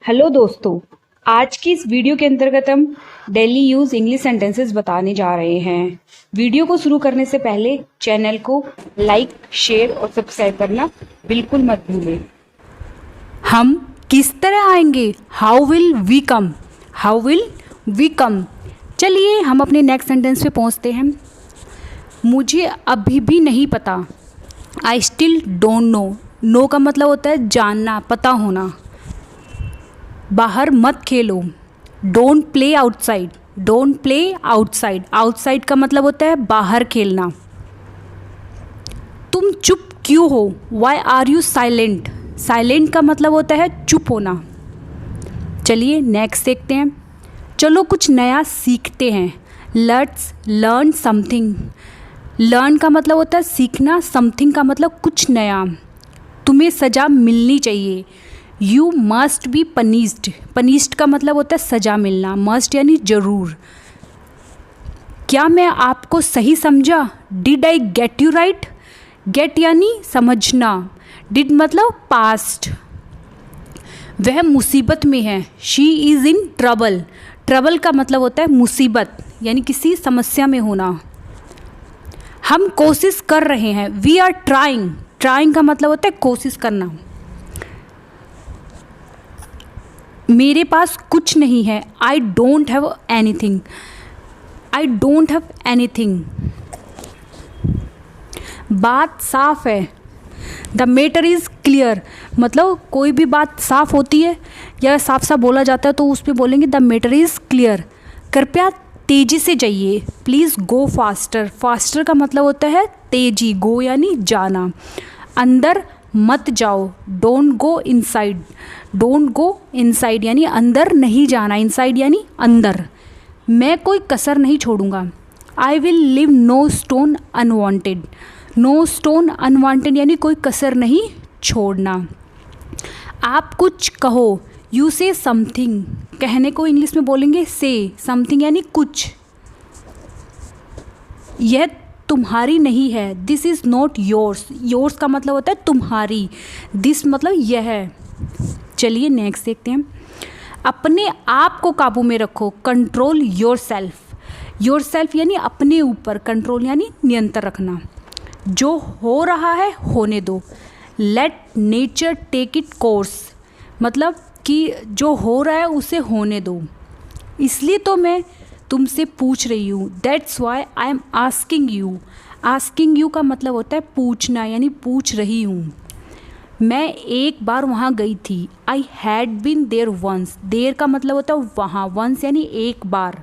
Hello दोस्तों, आज की इस वीडियो के अंतर्गत हम डेली यूज इंग्लिश सेंटेंसेस बताने जा रहे हैं। वीडियो को शुरू करने से पहले चैनल को लाइक, शेयर और सब्सक्राइब करना बिल्कुल मत भूलें। हम किस तरह आएंगे? How will we come? How will we come? चलिए हम अपने नेक्स्ट सेंटेंस पे पहुंचते हैं। मुझे अभी भी नहीं पता। I still don't know. Know का मतलब होता है जानना, पता होना। बाहर मत खेलो। Don't play outside. Don't play outside. Outside का मतलब होता है बाहर खेलना। तुम चुप क्यों हो? Why are you silent? Silent का मतलब होता है चुप होना। चलिए नेक्स्ट देखते हैं। चलो कुछ नया सीखते हैं। Let's learn something. लर्न का मतलब होता है सीखना, समथिंग का मतलब कुछ नया। तुम्हें सज़ा मिलनी चाहिए। You must be punished. Punished का मतलब होता है सज़ा मिलना। मस्ट यानी ज़रूर। क्या मैं आपको सही समझा? Did I get you right? Get यानी समझना। डिड मतलब पास्ट। वह मुसीबत में है। She is in trouble. Trouble का मतलब होता है मुसीबत यानी किसी समस्या में होना। हम कोशिश कर रहे हैं। We are trying. ट्राइंग का मतलब होता है कोशिश करना। मेरे पास कुछ नहीं है। I don't have anything. I don't have anything. बात साफ है। The matter is clear. मतलब कोई भी बात साफ होती है या साफ साफ बोला जाता है तो उस पर बोलेंगे द मैटर इज़ क्लियर। कृपया तेज़ी से जाइए। Please go faster. फास्टर का मतलब होता है तेज़ी। गो यानी जाना। अंदर मत जाओ। Don't go inside. Don't go inside यानी अंदर नहीं जाना। इनसाइड यानी अंदर। मैं कोई कसर नहीं छोड़ूंगा। I will leave no stone unwanted. No stone unwanted यानी कोई कसर नहीं छोड़ना। आप कुछ कहो। यू से समथिंग। कहने को इंग्लिश में बोलेंगे से। समथिंग यानी कुछ। यह तुम्हारी नहीं है। This is not yours. Yours का मतलब होता है तुम्हारी। दिस मतलब यह है। चलिए नेक्स्ट देखते हैं। अपने आप को काबू में रखो। Control your self. Your self यानी अपने ऊपर। कंट्रोल यानी नियंत्रण रखना। जो हो रहा है होने दो। Let nature take it course. मतलब कि जो हो रहा है उसे होने दो। इसलिए तो मैं तुमसे पूछ रही हूँ। That's why I am asking you. Asking you का मतलब होता है पूछना यानी पूछ रही हूँ। मैं एक बार वहाँ गई थी। I had been there once. There का मतलब होता है वहाँ। वंस यानी एक बार।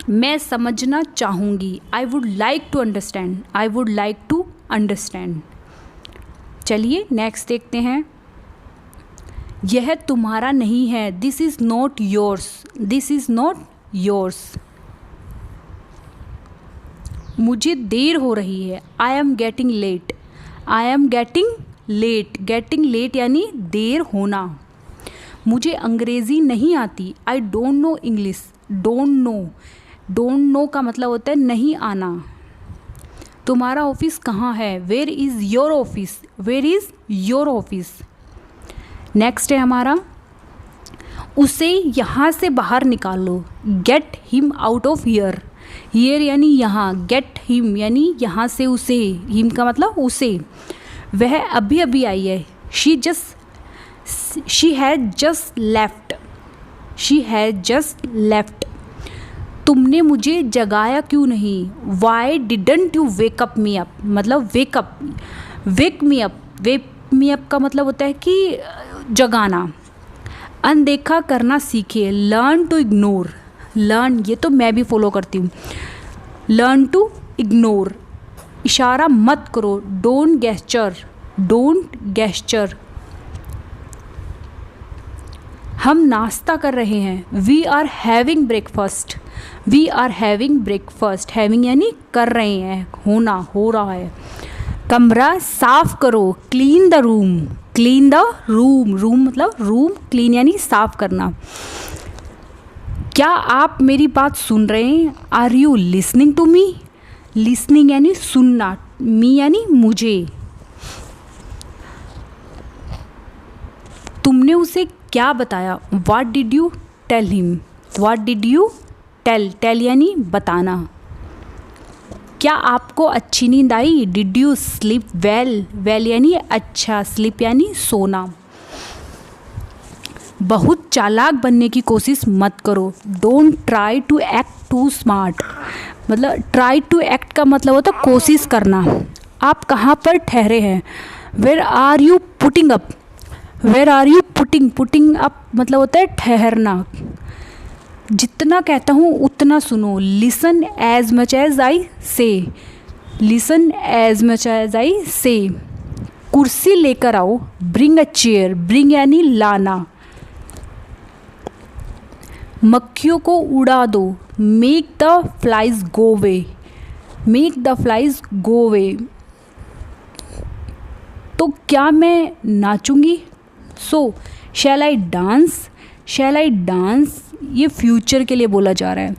मैं समझना चाहूँगी। I would like to understand. I would like to understand. चलिए नेक्स्ट देखते हैं। यह तुम्हारा नहीं है। This is not yours. This is not yours. मुझे देर हो रही है। I am getting late. I am getting late. Getting late यानी देर होना। मुझे अंग्रेज़ी नहीं आती। I don't know English. Don't know. Don't know का मतलब होता है नहीं आना। तुम्हारा ऑफिस कहाँ है? Where is your office? Where is your office? Next है हमारा। उसे यहाँ से बाहर निकालो। Get him out of here. Here यानी यहाँ। गेट हिम यानी यहाँ से उसे। हिम का मतलब उसे। वह अभी अभी आई है। She has just left. She has just left. तुमने मुझे जगाया क्यों नहीं? Y didn't you wake up me up? मतलब वेक अप। वेक मी अप। वेक मी अप का मतलब होता है कि जगाना। अनदेखा करना सीखिए। Learn to ignore. लर्न ये तो मैं भी फॉलो करती हूँ। Learn to ignore. इशारा मत करो। Don't gesture. Don't gesture. हम नाश्ता कर रहे हैं। We are having breakfast. We are having breakfast. Having यानी कर रहे हैं, होना, हो रहा है। कमरा साफ करो। Clean the room. Clean the room. Room मतलब रूम। क्लीन यानी साफ करना। क्या आप मेरी बात सुन रहे हैं? Are you listening to me? Listening यानी सुनना। मी यानी मुझे। तुमने उसे क्या बताया? What did you tell him? What did you tell? Tell यानी बताना। क्या आपको अच्छी नींद आई? Did you sleep well? Well यानी अच्छा, sleep यानी सोना। बहुत चालाक बनने की कोशिश मत करो। Don't try to act too smart. मतलब ट्राई टू एक्ट का मतलब होता है कोशिश करना। आप कहाँ पर ठहरे हैं? Where are you putting up? Where are you putting up मतलब होता है ठहरना। जितना कहता हूँ उतना सुनो। Listen as much as I say. Listen as much as I say. कुर्सी लेकर आओ। Bring a chair. ब्रिंग यानी लाना। मक्खियों को उड़ा दो। Make the flies go away. Make the flies go away. तो क्या मैं नाचूंगी? So shall I dance. Shall I dance ये फ्यूचर के लिए बोला जा रहा है।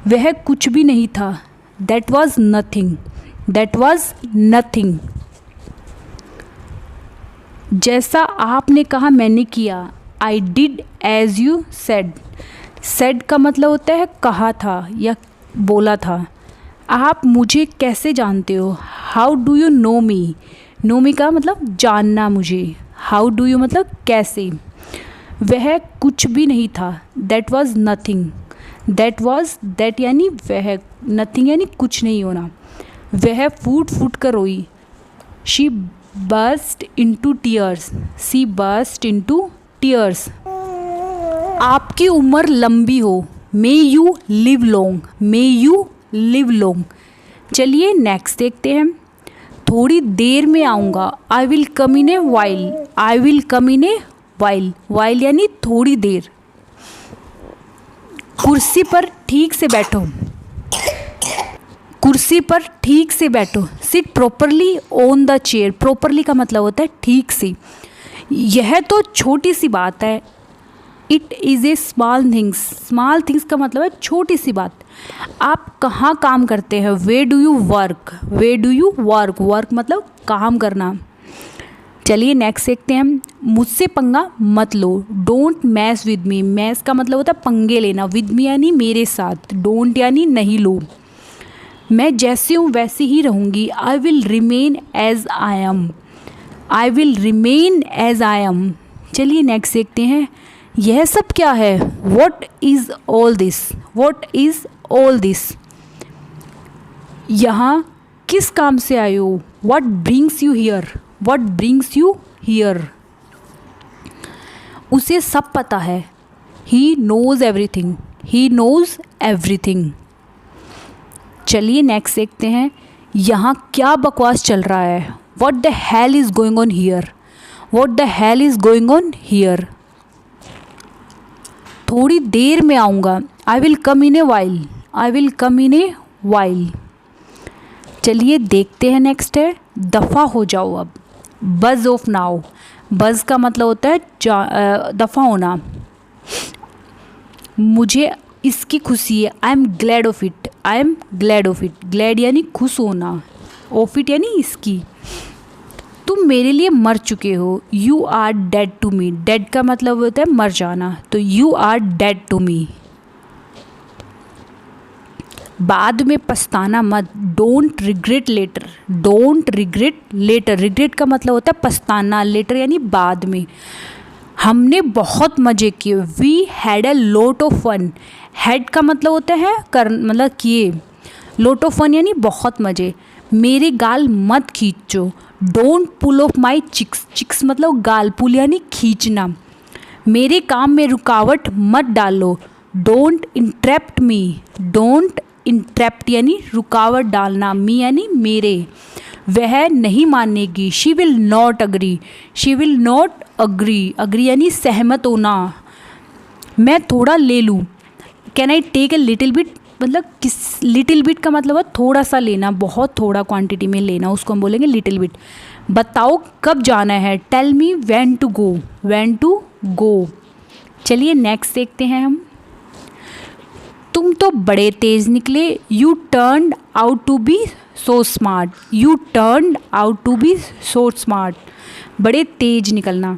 वह कुछ भी नहीं था। That was nothing. That was nothing. जैसा आपने कहा मैंने किया। I did as you said. Said का मतलब होता है कहा था या बोला था। आप मुझे कैसे जानते हो? How do you know me. Know me का मतलब जानना मुझे। हाउ डू यू मतलब कैसे। वह कुछ भी नहीं था। That was nothing. That was that यानी वह, नथिंग यानी कुछ नहीं होना। वह फूट फूट कर रोई। She burst into tears. She burst into tears. आपकी उम्र लंबी हो। May you live long. May you live long. चलिए नेक्स्ट देखते हैं। थोड़ी देर में आऊँगा। I will come in a while. I will come in a while. While यानी थोड़ी देर। कुर्सी पर ठीक से बैठो। कुर्सी पर ठीक से बैठो। Seat properly on the chair. Properly का मतलब होता है ठीक से। यह तो छोटी सी बात है। It is a small things. Small things का मतलब है छोटी सी बात। आप कहाँ काम करते हैं? Where do you work. Where do you work. Work मतलब काम करना। चलिए नेक्स्ट देखते हैं। मुझसे पंगा मत लो। Don't mess with me. Mess का मतलब होता है पंगे लेना। विद मी यानी मेरे साथ। डोंट यानी नहीं लो। मैं जैसे हूँ वैसे ही रहूँगी। I will remain as I am. I will remain as I am. चलिए नेक्स्ट देखते हैं। यह सब क्या है? What is all this. What is all this. यहाँ किस काम से आए हो? What brings you here. What brings you here. उसे सब पता है। He knows everything. He knows everything. चलिए नेक्स्ट देखते हैं। यहाँ क्या बकवास चल रहा है? What the hell is going on here. What the hell is going on here. थोड़ी देर में आऊँगा। I will come in a while. I will come in a while. चलिए देखते हैं नेक्स्ट है। दफ़ा हो जाओ अब। Buzz of now. बज़ का मतलब होता है दफ़ा होना। मुझे इसकी खुशी है। I am glad of it. I am glad of it. Glad यानी खुश होना। ऑफ इट यानी इसकी। तुम मेरे लिए मर चुके हो। You are dead to me. Dead का मतलब होता है मर जाना। तो you are dead to me. बाद में पछताना मत। Don't regret later. Don't regret later. Regret का मतलब होता है पछताना। लेटर यानी बाद में। हमने बहुत मज़े किए। We had a lot of fun. Had का मतलब होता है मतलब किए। लॉट ऑफ फन यानी बहुत मज़े। मेरे गाल मत खींचो। Don't pull off my cheeks. Cheeks मतलब गाल। पुल यानी खींचना। मेरे काम में रुकावट मत डालो। Don't interrupt me. Don't interrupt यानी रुकावट डालना। मी यानी मेरे। वह नहीं मानेगी। She will not agree. She will not agree. Agree यानी सहमत होना। मैं थोड़ा ले लूँ। Can I take a little bit. मतलब किस लिटिल बिट का मतलब है थोड़ा सा लेना। बहुत थोड़ा क्वांटिटी में लेना। उसको हम बोलेंगे लिटिल बिट। बताओ कब जाना है? Tell me when to go. When to go. चलिए नेक्स्ट देखते हैं हम। तुम तो बड़े तेज़ निकले। You turned out to be so smart. You turned out to be so smart. बड़े तेज निकलना।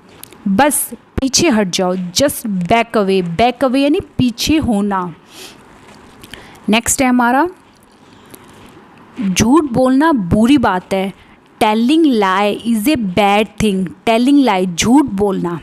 बस पीछे हट जाओ, just back away. Back away यानी पीछे होना। नेक्स्ट है हमारा झूठ बोलना बुरी बात है। Telling lie is a bad thing. Telling लाई झूठ बोलना।